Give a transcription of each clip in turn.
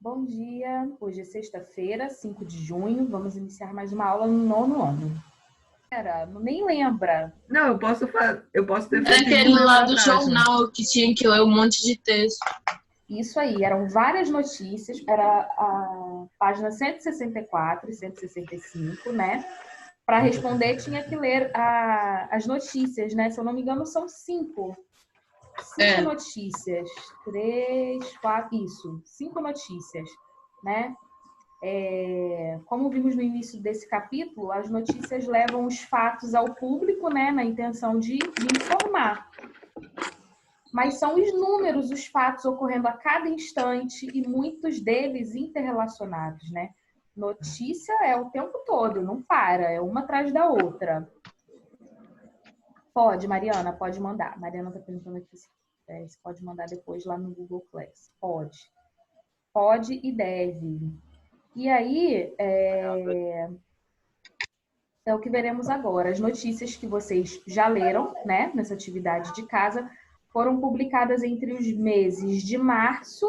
Bom dia, hoje é sexta-feira, 5 de junho, vamos iniciar mais uma aula no nono ano. Nem lembra. Não, eu posso ter Era feito aquele lá do atrás, né? jornal que tinha que ler um monte de texto. Isso aí, eram várias notícias, era a página 164 e 165, né? Para responder tinha que ler as notícias, né? Se eu não me engano, são cinco notícias. 3, 4, isso, 5 notícias, né? Como vimos no início desse capítulo, as notícias levam os fatos ao público, né, na intenção de informar. Mas são inúmeros os fatos ocorrendo a cada instante e muitos deles interrelacionados, né? Notícia é o tempo todo, não para, é uma atrás da outra. Pode, Mariana, pode mandar. Mariana está perguntando aqui se pode mandar depois lá no Google Class. Pode. Pode e deve. E aí, é o que veremos agora. As notícias que vocês já leram, né, nessa atividade de casa, foram publicadas entre os meses de março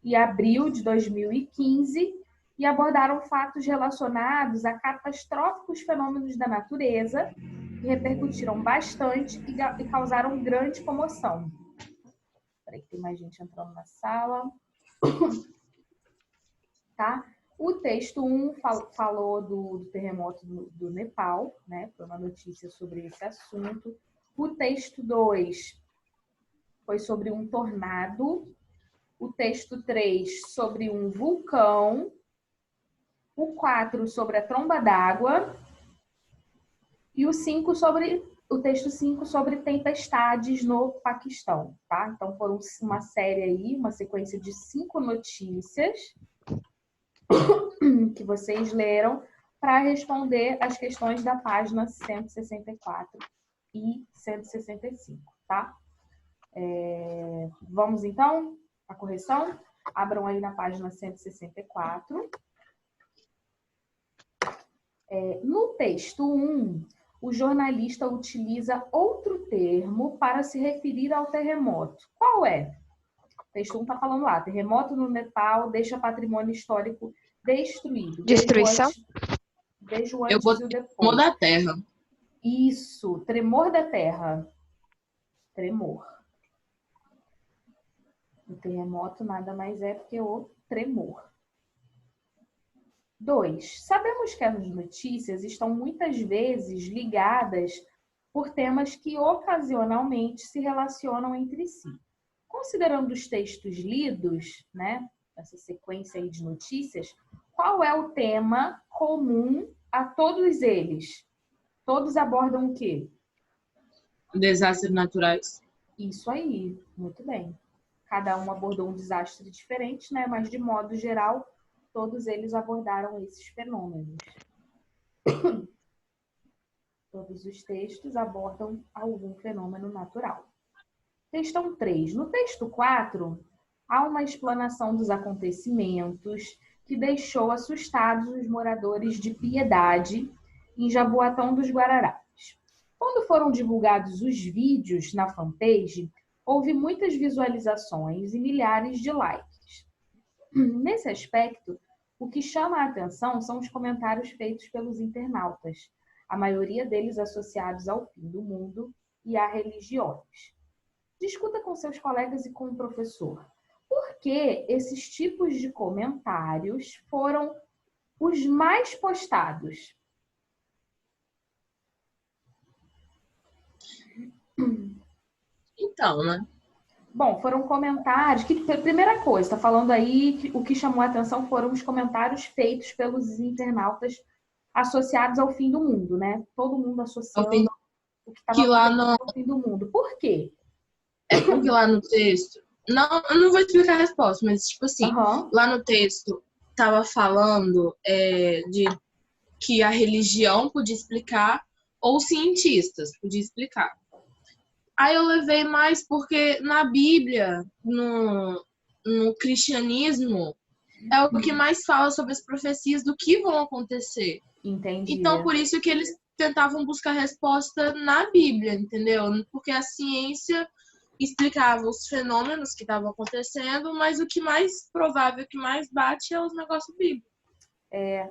e abril de 2015 e abordaram fatos relacionados a catastróficos fenômenos da natureza que repercutiram bastante e causaram grande comoção. Peraí, tem mais gente entrando na sala. Tá? O texto 1 falou do terremoto do Nepal, né? Foi uma notícia sobre esse assunto. O texto 2 foi sobre um tornado. O texto 3 sobre um vulcão. O 4 sobre a tromba d'água. E o texto 5 sobre tempestades no Paquistão, tá? Então foram uma série aí, uma sequência de 5 notícias que vocês leram para responder as questões da página 164 e 165, tá? Vamos então à correção? Abram aí na página 164. No texto 1, o jornalista utiliza outro termo para se referir ao terremoto. Qual é? O texto 1 está falando lá, terremoto no Nepal deixa patrimônio histórico destruído. Destruição? Veja o Eu antes vou e o depois. tremor da terra. Isso, tremor da terra. Tremor. O terremoto nada mais é do que o tremor. 2. Sabemos que as notícias estão muitas vezes ligadas por temas que ocasionalmente se relacionam entre si. Considerando os textos lidos, né, essa sequência aí de notícias, qual é o tema comum a todos eles? Todos abordam o quê? Desastres naturais. Isso aí, muito bem. Cada um abordou um desastre diferente, né? Mas de modo geral, todos eles abordaram esses fenômenos. Todos os textos abordam algum fenômeno natural. Questão 3. No texto 4, há uma explanação dos acontecimentos que deixou assustados os moradores de Piedade, em Jaboatão dos Guararapes. Quando foram divulgados os vídeos na fanpage, houve muitas visualizações e milhares de likes. Nesse aspecto, o que chama a atenção são os comentários feitos pelos internautas, a maioria deles associados ao fim do mundo e a religiões. Discuta com seus colegas e com o professor. Por que esses tipos de comentários foram os mais postados? Então, né? Bom, foram comentários que, primeira coisa, está falando aí que o que chamou a atenção foram os comentários feitos pelos internautas associados ao fim do mundo, né? Todo mundo associando o que estava acontecendo ao fim do mundo. Por quê? É porque lá no texto... Não, eu não vou explicar a resposta, mas tipo assim, lá no texto estava falando de que a religião podia explicar ou cientistas podiam explicar. Aí eu levei mais porque na Bíblia, no cristianismo, é o que mais fala sobre as profecias do que vão acontecer. Entendi. Então, por isso que eles tentavam buscar resposta na Bíblia, entendeu? Porque a ciência explicava os fenômenos que estavam acontecendo, mas o que mais provável, o que mais bate é os negócios bíblicos.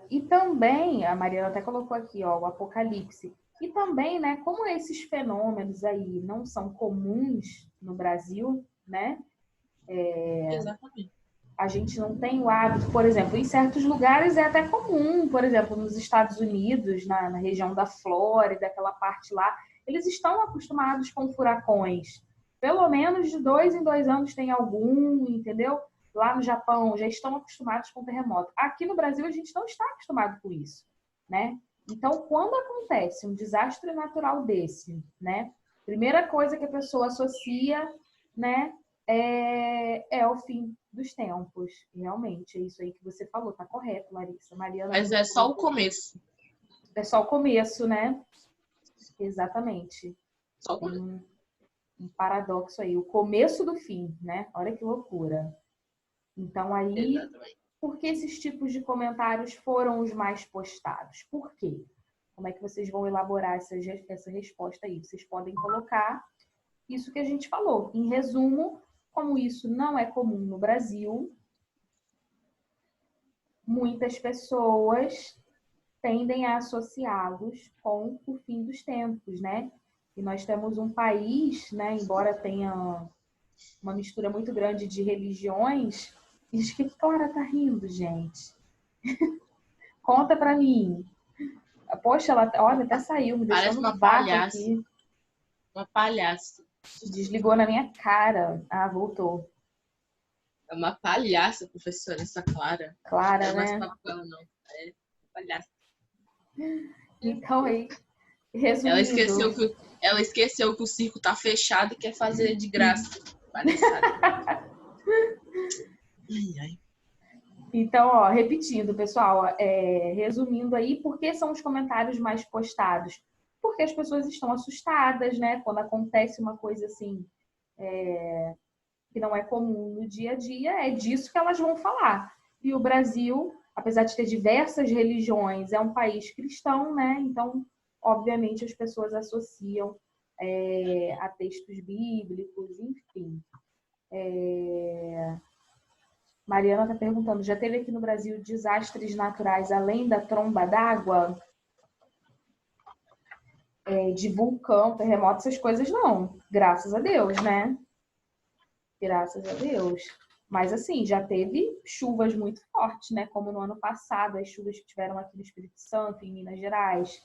E também, a Mariana até colocou aqui, ó, o Apocalipse. E também, né, como esses fenômenos aí não são comuns no Brasil, né? Exatamente. A gente não tem o hábito, por exemplo, em certos lugares é até comum, por exemplo, nos Estados Unidos, na região da Flórida, aquela parte lá, eles estão acostumados com furacões. Pelo menos de 2 em 2 anos tem algum, entendeu? Lá no Japão já estão acostumados com terremoto. Aqui no Brasil a gente não está acostumado com isso, né? Então, quando acontece um desastre natural desse, né? Primeira coisa que a pessoa associa, né, é o fim dos tempos. Realmente, é isso aí que você falou, tá correto, Larissa. Mariana. Mas é só o começo. É só o começo, né? Exatamente. Só o começo. Um paradoxo aí, o começo do fim, né? Olha que loucura. Então aí, Exatamente. por que esses tipos de comentários foram os mais postados? Por quê? Como é que vocês vão elaborar essa resposta aí? Vocês podem colocar isso que a gente falou. Em resumo, como isso não é comum no Brasil, muitas pessoas tendem a associá-los com o fim dos tempos, né? E nós temos um país, né, embora tenha uma mistura muito grande de religiões. Diz que Clara tá rindo, gente. Conta pra mim. Poxa, ela, olha, até saiu, me deixou no vácuo aqui. Uma palhaça. Desligou na minha cara. Ah, voltou. É uma palhaça, professora, essa Clara. Clara, é né? Papel, não. É palhaça. Então aí, resumindo... Ela esqueceu que o circo tá fechado e quer fazer de graça. Então, ó, repetindo, pessoal, resumindo aí, por que são os comentários mais postados? Porque as pessoas estão assustadas, né? Quando acontece uma coisa assim, que não é comum no dia a dia, é disso que elas vão falar. E o Brasil, apesar de ter diversas religiões, é um país cristão, né? Então, obviamente, as pessoas associam a textos bíblicos, enfim. Mariana está perguntando, já teve aqui no Brasil desastres naturais além da tromba d'água? De vulcão, terremoto, essas coisas não. Graças a Deus, né? Graças a Deus. Mas assim, já teve chuvas muito fortes, né? Como no ano passado, as chuvas que tiveram aqui no Espírito Santo, em Minas Gerais,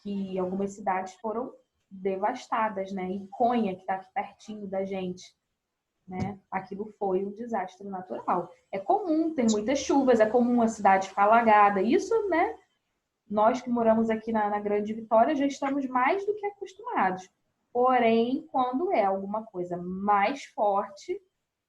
que algumas cidades foram devastadas, né? E Conha, que está aqui pertinho da gente, né? Aquilo foi um desastre natural. É comum ter muitas chuvas, é comum a cidade ficar alagada. Isso, né? Nós que moramos aqui na Grande Vitória já estamos mais do que acostumados. Porém, quando é alguma coisa mais forte,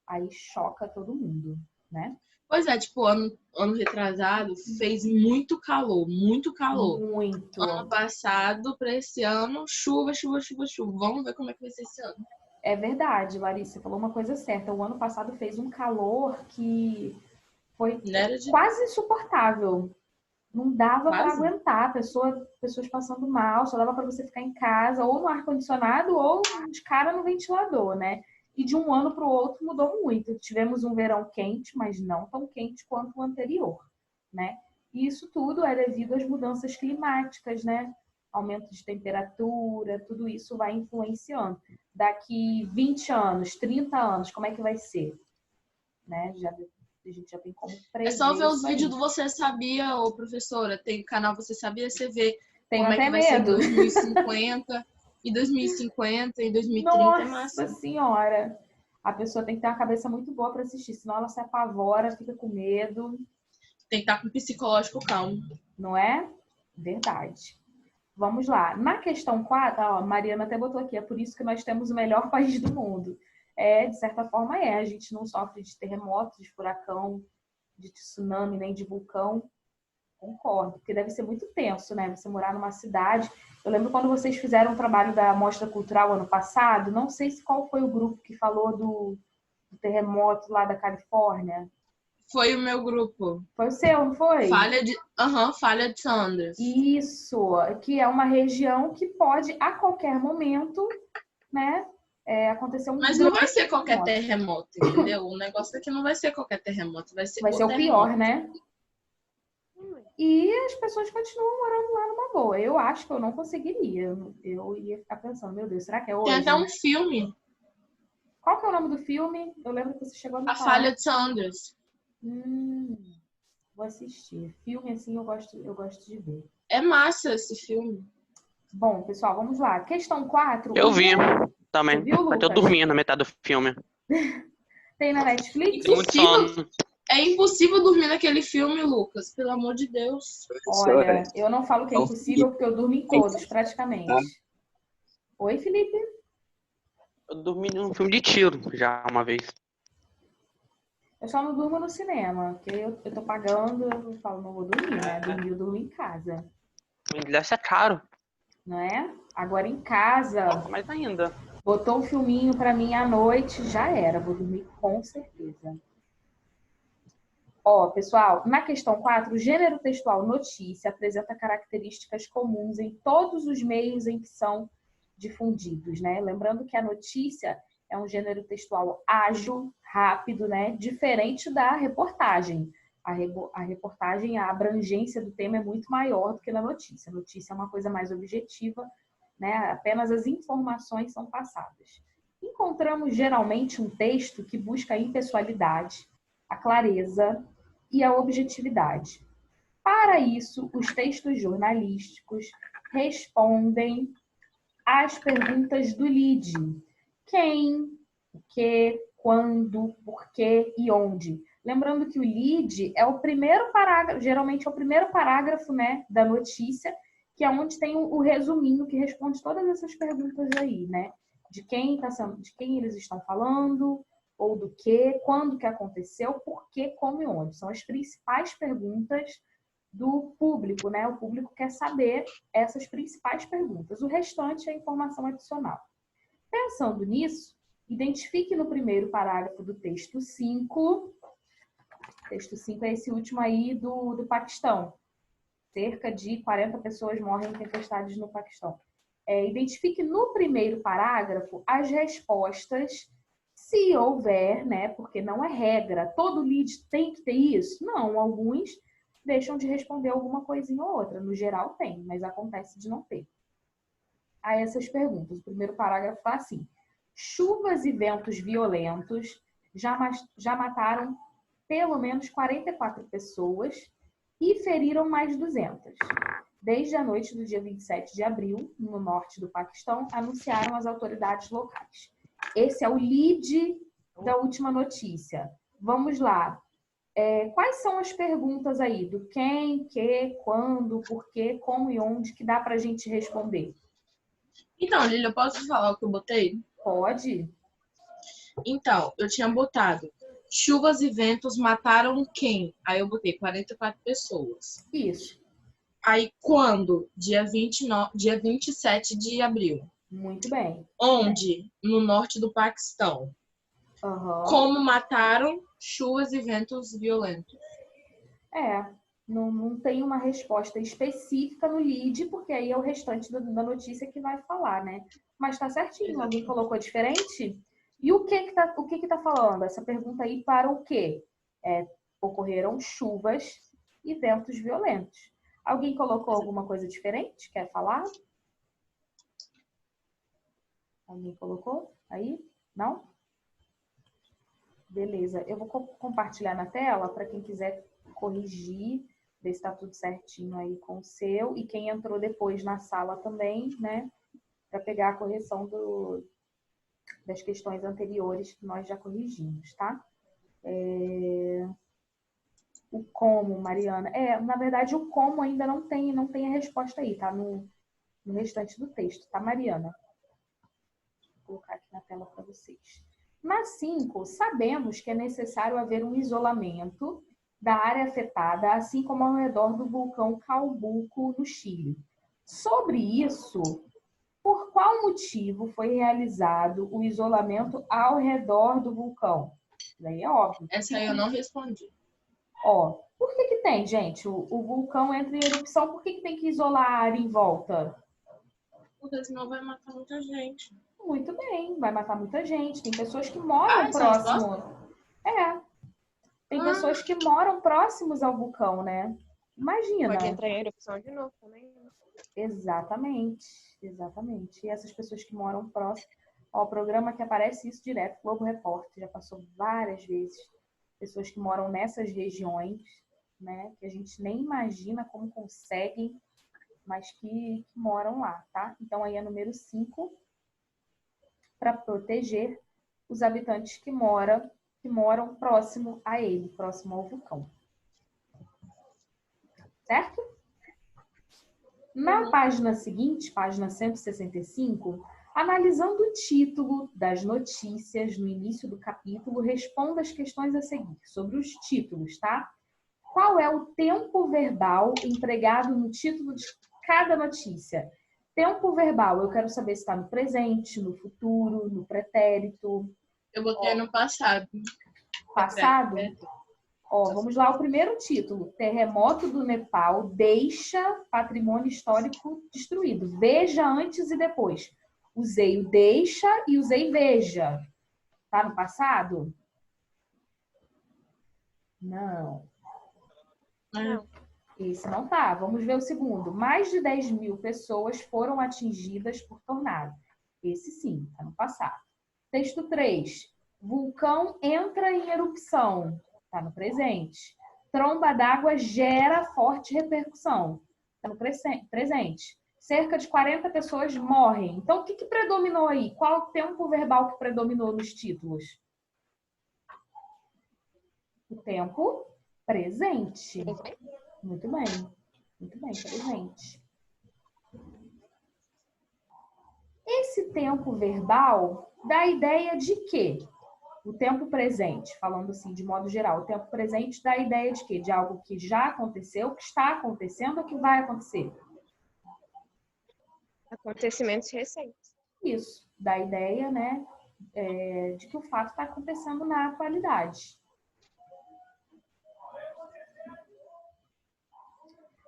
aí choca todo mundo, né? Pois é, tipo, ano retrasado fez muito calor, muito calor. Muito. Ano passado, para esse ano, chuva, chuva, chuva, chuva. Vamos ver como é que vai ser esse ano. É verdade, Larissa, falou uma coisa certa. O ano passado fez um calor que foi quase insuportável. Não dava para aguentar, pessoas passando mal, só dava para você ficar em casa, ou no ar-condicionado, ou de cara no ventilador, né? E de um ano para o outro mudou muito. Tivemos um verão quente, mas não tão quente quanto o anterior, né? E isso tudo é devido às mudanças climáticas, né? Aumento de temperatura, tudo isso vai influenciando. Daqui 20 anos, 30 anos, como é que vai ser? Né? A gente já tem como prever. É só ver os vídeos do Você Sabia, ô professora. Tem o canal Você Sabia, você vê Tenho como até é que vai medo. ser em 2050, e 2050, e 2030 Nossa é massa. Senhora! A pessoa tem que ter uma cabeça muito boa para assistir, senão ela se apavora, fica com medo. Tem que estar com o psicológico calmo. Não é? Verdade. Vamos lá. Na questão 4, a Mariana até botou aqui, é por isso que nós temos o melhor país do mundo. De certa forma a gente não sofre de terremoto, de furacão, de tsunami, nem de vulcão. Concordo, porque deve ser muito tenso, né? Você morar numa cidade. Eu lembro quando vocês fizeram o trabalho da Mostra Cultural ano passado, não sei qual foi o grupo que falou do terremoto lá da Califórnia. Foi o meu grupo. Foi o seu, não foi? Falha de Sanders. Isso, que é uma região que pode, a qualquer momento, né, aconteceu um Mas não vai ser terremoto. qualquer terremoto, entendeu? O negócio aqui não vai ser qualquer terremoto, vai ser o pior, né? E as pessoas continuam morando lá numa boa. Eu acho que eu não conseguiria. Eu ia ficar pensando, meu Deus, será que é hoje? Tem até um filme. Qual que é o nome do filme? Eu lembro que você chegou a me falar. A Falha de San Andreas. Vou assistir. Filme assim eu gosto de ver. É massa esse filme. Bom, pessoal, vamos lá. Questão 4. Eu vi também. Você viu, Mas eu Lucas? dormi na metade do filme. Tem na Netflix? Tem muito sono. É impossível dormir naquele filme, Lucas. Pelo amor de Deus. Olha, eu não falo que é impossível porque eu durmo em todos, praticamente. Oi, Felipe? Eu dormi num filme de tiro já uma vez. Eu só não durmo no cinema, porque eu tô pagando, eu falo, não vou dormir, né? Eu durmo em casa. O ingresso é caro. Não é? Agora em casa, Mais ainda. botou um filminho pra mim à noite, já era. Vou dormir com certeza. Ó, pessoal, na questão 4, o gênero textual notícia apresenta características comuns em todos os meios em que são difundidos, né? Lembrando que a notícia é um gênero textual ágil, rápido, né? Diferente da reportagem. A reportagem, a abrangência do tema é muito maior do que na notícia. A notícia é uma coisa mais objetiva, né? Apenas as informações são passadas. Encontramos geralmente um texto que busca a impessoalidade, a clareza e a objetividade. Para isso, os textos jornalísticos respondem às perguntas do lead. Quem, o que, quando, por quê e onde. Lembrando que o lead é o primeiro parágrafo, geralmente é o primeiro parágrafo, né, da notícia, que é onde tem o resuminho que responde todas essas perguntas aí, né? De quem eles estão falando, ou do que, quando que aconteceu, por quê, como e onde. São as principais perguntas do público, né? O público quer saber essas principais perguntas. O restante é informação adicional. Pensando nisso, identifique no primeiro parágrafo do texto 5. O texto 5 é esse último aí do Paquistão. Cerca de 40 pessoas morrem em tempestades no Paquistão. Identifique no primeiro parágrafo as respostas, se houver, né? Porque não é regra. Todo lead tem que ter isso? Não, alguns deixam de responder alguma coisinha ou outra. No geral tem, mas acontece de não ter. A essas perguntas. O primeiro parágrafo está assim. Chuvas e ventos violentos já mataram pelo menos 44 pessoas e feriram mais 200. Desde a noite do dia 27 de abril, no norte do Paquistão, anunciaram as autoridades locais. Esse é o lead da última notícia. Vamos lá. Quais são as perguntas aí? Do quem, que, quando, por quê, como e onde que dá para a gente responder? Então, Lília, eu posso falar o que eu botei? Pode. Então, eu tinha botado chuvas e ventos mataram quem? Aí eu botei 44 pessoas. Isso. Aí quando? Dia 27 de abril. Muito bem. Onde? No norte do Paquistão. Uhum. Como mataram chuvas e ventos violentos. Não tem uma resposta específica no lead, porque aí é o restante da notícia que vai falar, né? Mas tá certinho. Alguém colocou diferente? E o que tá falando? Essa pergunta aí para o quê? Ocorreram chuvas e ventos violentos. Alguém colocou alguma coisa diferente? Quer falar? Alguém colocou aí? Não? Beleza. Eu vou compartilhar na tela para quem quiser corrigir, ver se está tudo certinho aí com o seu. E quem entrou depois na sala também, né? Para pegar a correção das questões anteriores que nós já corrigimos, tá? O como, Mariana. Na verdade, o como ainda não tem a resposta aí, tá? No restante do texto, tá, Mariana? Vou colocar aqui na tela para vocês. Na 5, sabemos que é necessário haver um isolamento da área afetada, assim como ao redor do vulcão Calbuco, no Chile. Sobre isso, por qual motivo foi realizado o isolamento ao redor do vulcão? Daí é óbvio. Essa aí eu não respondi. Por que tem, gente? O vulcão entra em erupção, por que tem que isolar a área em volta? Porque senão vai matar muita gente. Muito bem, vai matar muita gente. Tem pessoas que moram próximo. Tem pessoas que moram próximos ao vulcão, né? Imagina. Pode entrar em erupção de novo também. Exatamente. E essas pessoas que moram próximo, ó, o programa que aparece isso direto, Globo Repórter, já passou várias vezes. Pessoas que moram nessas regiões, né? Que a gente nem imagina como conseguem, mas que moram lá, tá? Então aí é número 5, para proteger os habitantes que moram próximo a ele, próximo ao vulcão. Certo? Na página seguinte, página 165, analisando o título das notícias no início do capítulo, responda as questões a seguir sobre os títulos, tá? Qual é o tempo verbal empregado no título de cada notícia? Tempo verbal, eu quero saber se está no presente, no futuro, no pretérito. Eu botei no passado. Passado? Ó, vamos lá, o primeiro título. Terremoto do Nepal deixa patrimônio histórico destruído. Veja antes e depois. Usei o deixa e usei veja. Tá no passado? Não. Não. Esse não tá. Vamos ver o segundo. Mais de 10.000 pessoas foram atingidas por tornado. Esse sim, tá no passado. Texto 3. Vulcão entra em erupção. Tá no presente. Tromba d'água gera forte repercussão. Tá no presente. Cerca de 40 pessoas morrem. Então, o que predominou aí? Qual o tempo verbal que predominou nos títulos? O tempo presente. Muito bem. Muito bem, presente. Esse tempo verbal dá a ideia de quê? O tempo presente, falando assim de modo geral, o tempo presente dá a ideia de quê? De algo que já aconteceu, que está acontecendo ou que vai acontecer? Acontecimentos recentes. Isso, dá a ideia, né, de que o fato está acontecendo na atualidade.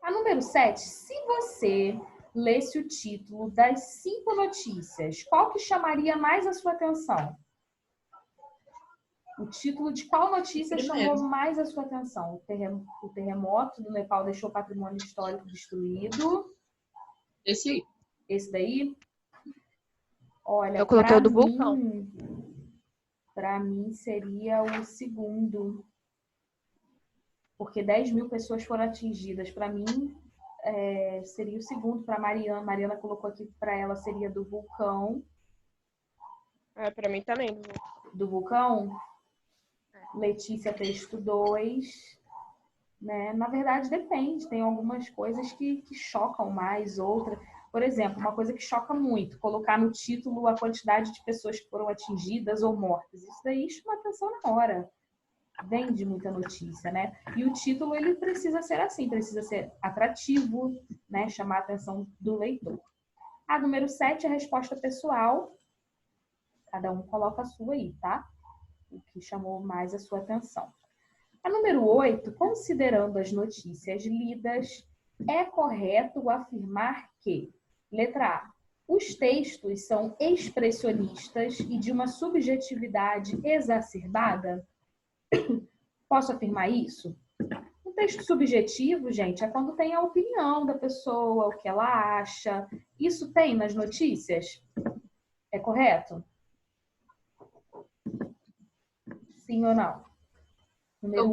A número 7, se você lesse o título das 5 notícias, qual que chamaria mais a sua atenção? O título de qual notícia chamou mais a sua atenção? O terremoto do Nepal deixou patrimônio histórico destruído. Esse daí? Olha, eu coloquei o do vulcão. Para mim seria o segundo. Porque 10.000 pessoas foram atingidas. Para mim, seria o segundo. Para Mariana. Mariana colocou aqui que para ela seria do vulcão. Para mim também. Do vulcão? Letícia, texto 2. Né? Na verdade, depende. Tem algumas coisas que chocam mais, outras. Por exemplo, uma coisa que choca muito, colocar no título a quantidade de pessoas que foram atingidas ou mortas. Isso daí chama atenção na hora. Vende muita notícia, né? E o título, ele precisa ser assim, precisa ser atrativo, né? Chamar a atenção do leitor. A número 7, a resposta pessoal. Cada um coloca a sua aí, tá? O que chamou mais a sua atenção. A número 8, considerando as notícias lidas, é correto afirmar que, letra A, os textos são expressionistas e de uma subjetividade exacerbada? Posso afirmar isso? Um texto subjetivo, gente, é quando tem a opinião da pessoa, o que ela acha. Isso tem nas notícias? É correto? Sim ou não? Eu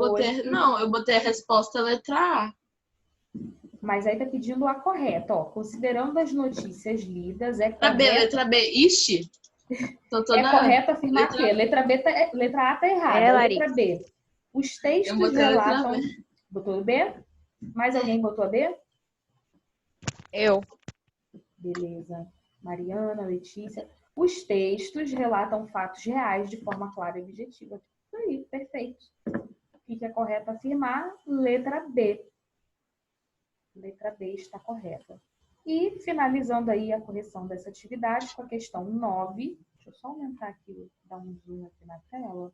botei a resposta letra A. Mas aí tá pedindo a correta, ó. Considerando as notícias lidas, é correto... Letra B. Ixi! Correto afirmar que letra A tá errada. Letra B. Os textos relatam... Botou B? Mais alguém botou a B? Eu. Beleza. Mariana, Letícia. Os textos relatam fatos reais de forma clara e objetiva. Isso aí, perfeito. O que é correto afirmar? Letra B. Letra B está correta. E finalizando aí a correção dessa atividade com a questão 9. Deixa eu só aumentar aqui, dar um zoom aqui na tela.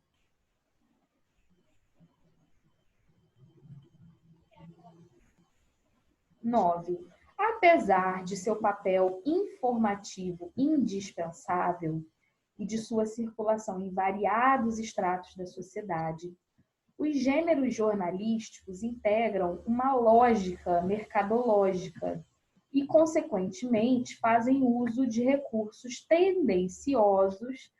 Apesar de seu papel informativo indispensável, e de sua circulação em variados estratos da sociedade, os gêneros jornalísticos integram uma lógica mercadológica e, consequentemente, fazem uso de recursos tendenciosos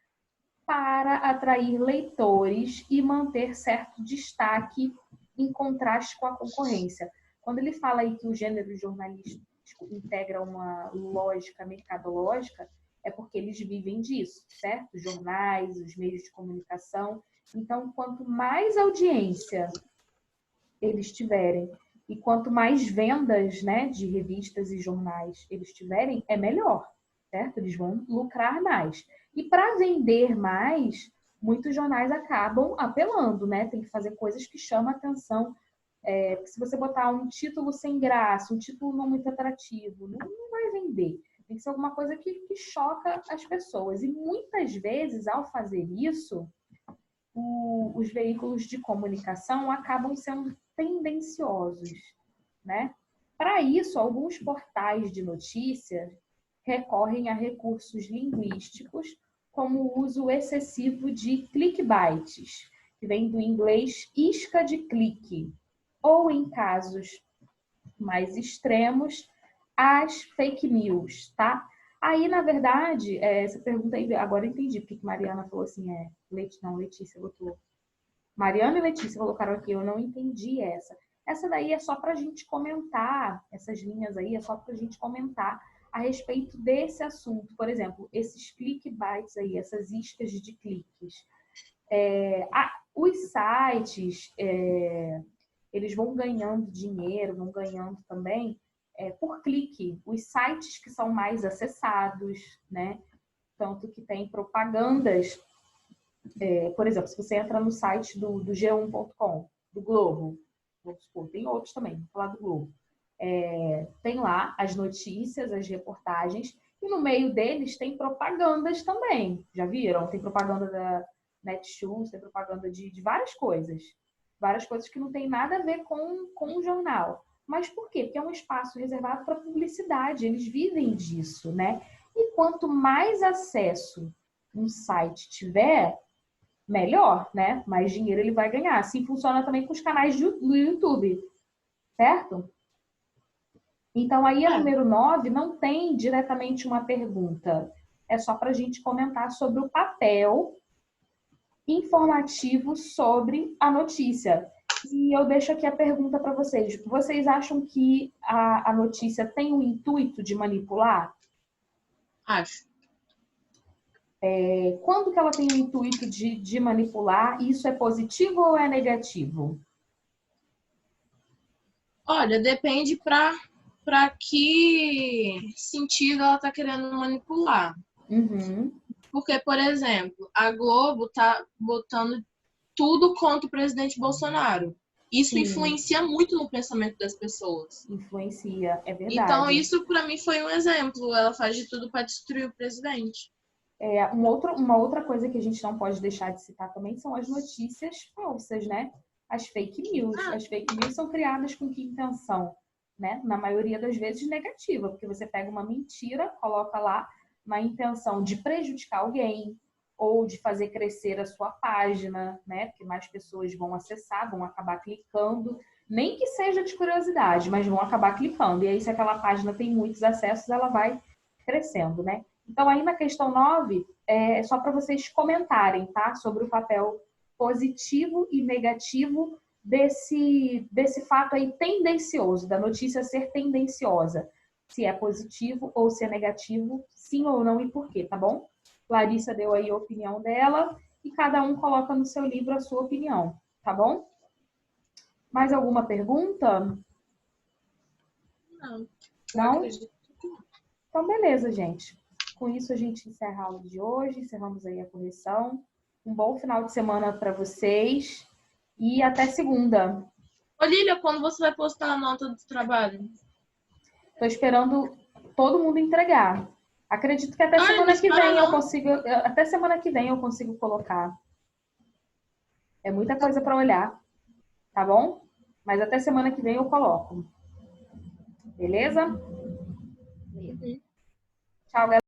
para atrair leitores e manter certo destaque em contraste com a concorrência. Quando ele fala aí que o gênero jornalístico integra uma lógica mercadológica, é porque eles vivem disso, certo? Os jornais, os meios de comunicação. Então, quanto mais audiência eles tiverem e quanto mais vendas, né, de revistas e jornais eles tiverem, é melhor, certo? Eles vão lucrar mais. E para vender mais, muitos jornais acabam apelando, né? Tem que fazer coisas que chamam a atenção. Se você botar um título sem graça, um título não muito atrativo, não vai vender. Tem que ser alguma coisa que choca as pessoas. E muitas vezes, ao fazer isso, os veículos de comunicação acabam sendo tendenciosos, né? Para isso, alguns portais de notícias recorrem a recursos linguísticos, como o uso excessivo de clickbaits, que vem do inglês isca de clique, ou, em casos mais extremos, as fake news, tá? Aí, na verdade, essa pergunta aí, agora eu entendi porque que Mariana falou assim, Letícia botou. Mariana e Letícia colocaram aqui, eu não entendi essa. Essa daí é só para a gente comentar, essas linhas aí é só para a gente comentar a respeito desse assunto. Por exemplo, esses clickbaits aí, essas iscas de cliques. Os sites, eles vão ganhando dinheiro, vão ganhando também por clique. Os sites que são mais acessados, né? Tanto que tem propagandas. Por exemplo, se você entra no site do G1.com, do Globo, vamos supor, tem outros também, vou falar do Globo. Tem lá as notícias, as reportagens, e no meio deles tem propagandas também. Já viram? Tem propaganda da Netshoes, tem propaganda de várias coisas. Várias coisas que não tem nada a ver com o jornal. Mas por quê? Porque é um espaço reservado para publicidade. Eles vivem disso, né? E quanto mais acesso um site tiver, melhor, né? Mais dinheiro ele vai ganhar. Assim funciona também com os canais do YouTube, certo? Então, aí a número 9 não tem diretamente uma pergunta. É só para a gente comentar sobre o papel informativo sobre a notícia. E eu deixo aqui a pergunta para vocês. Vocês acham que a notícia tem o intuito de manipular? Acho. Quando que ela tem o intuito de manipular, isso é positivo ou é negativo? Olha, depende para que sentido ela está querendo manipular. Uhum. Porque, por exemplo, a Globo tá botando tudo contra o presidente Bolsonaro. Isso Sim. influencia muito no pensamento das pessoas. Influencia, é verdade. Então, isso para mim foi um exemplo. Ela faz de tudo para destruir o presidente. Uma outra coisa que a gente não pode deixar de citar também são as notícias falsas, né? As fake news. As fake news são criadas com que intenção? Né? Na maioria das vezes negativa, porque você pega uma mentira, coloca lá na intenção de prejudicar alguém ou de fazer crescer a sua página, né? Porque mais pessoas vão acessar, vão acabar clicando, nem que seja de curiosidade, mas vão acabar clicando. E aí, se aquela página tem muitos acessos, ela vai crescendo, né? Então, aí na questão 9, é só para vocês comentarem, tá? Sobre o papel positivo e negativo desse fato aí tendencioso, da notícia ser tendenciosa. Se é positivo ou se é negativo, sim ou não e por quê, tá bom? Larissa deu aí a opinião dela e cada um coloca no seu livro a sua opinião, tá bom? Mais alguma pergunta? Não. Não? Então, beleza, gente. Com isso, a gente encerra a aula de hoje, encerramos aí a correção. Um bom final de semana para vocês e até segunda. Ô, Lília, quando você vai postar a nota do trabalho? Estou esperando todo mundo entregar. Acredito que até semana que vem eu consigo. Até semana que vem eu consigo colocar. É muita coisa para olhar, tá bom? Mas até semana que vem eu coloco. Beleza? Tchau, galera.